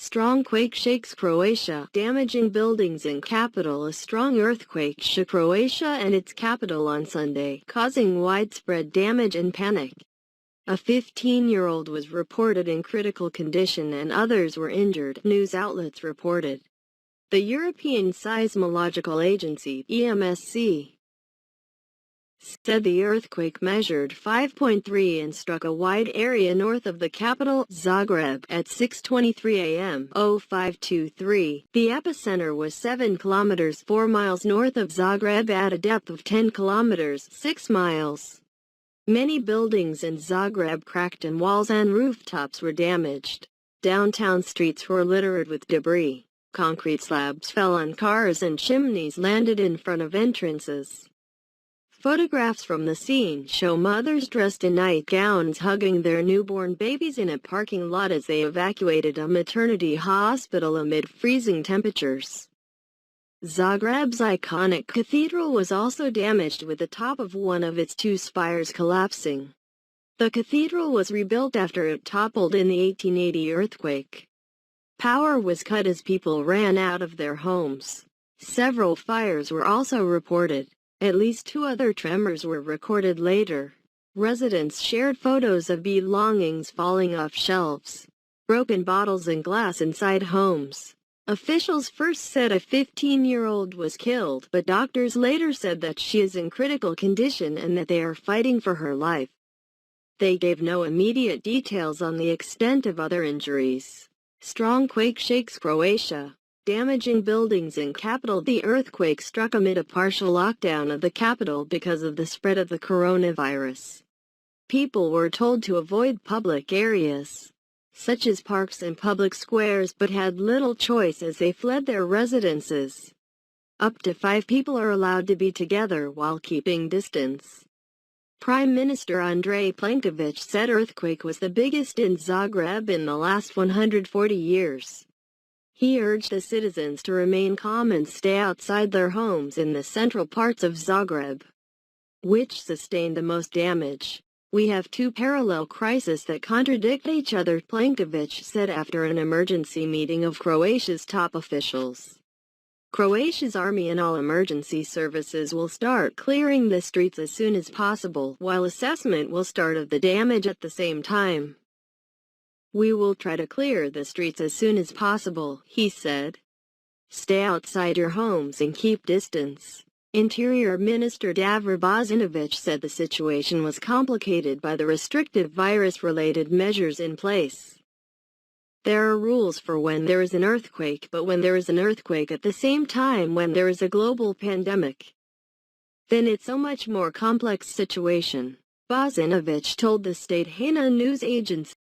Strong quake shakes Croatia, damaging buildings and capital. A strong earthquake shook Croatia and its capital on Sunday, causing widespread damage and panic. A 15-year-old was reported in critical condition and others were injured, news outlets reported. The European Seismological Agency (EMSC) said the earthquake measured 5.3 and struck a wide area north of the capital, Zagreb, at 6:23 a.m. 0523. The epicenter was 7 kilometers 4 miles north of Zagreb at a depth of 10 kilometers 6 miles. Many buildings in Zagreb cracked and walls and rooftops were damaged. Downtown streets were littered with debris. Concrete slabs fell on cars and chimneys landed in front of entrances. Photographs from the scene show mothers dressed in nightgowns hugging their newborn babies in a parking lot as they evacuated a maternity hospital amid freezing temperatures. Zagreb's iconic cathedral was also damaged, with the top of one of its 2 spires collapsing. The cathedral was rebuilt after it toppled in the 1880 earthquake. Power was cut as people ran out of their homes. Several fires were also reported. At least 2 other tremors were recorded later. Residents shared photos of belongings falling off shelves, broken bottles and glass inside homes. Officials first said a 15-year-old was killed, but doctors later said that she is in critical condition and that they are fighting for her life. They gave no immediate details on the extent of other injuries. Strong quake shakes Croatia, damaging buildings and capital. The earthquake struck amid a partial lockdown of the capital because of the spread of the coronavirus. People were told to avoid public areas, such as parks and public squares, but had little choice as they fled their residences. Up to 5 people are allowed to be together while keeping distance. Prime Minister Andrej Plenković said earthquake was the biggest in Zagreb in the last 140 years. He urged the citizens to remain calm and stay outside their homes in the central parts of Zagreb, which sustained the most damage. We have 2 parallel crises that contradict each other, Plenković said after an emergency meeting of Croatia's top officials. Croatia's army and all emergency services will start clearing the streets as soon as possible, while assessment will start of the damage at the same time. We will try to clear the streets as soon as possible, he said. Stay outside your homes and keep distance. Interior Minister Davor Božinović said the situation was complicated by the restrictive virus-related measures in place. There are rules for when there is an earthquake, but when there is an earthquake at the same time when there is a global pandemic, then it's a much more complex situation, Božinović told the state HNA news agency.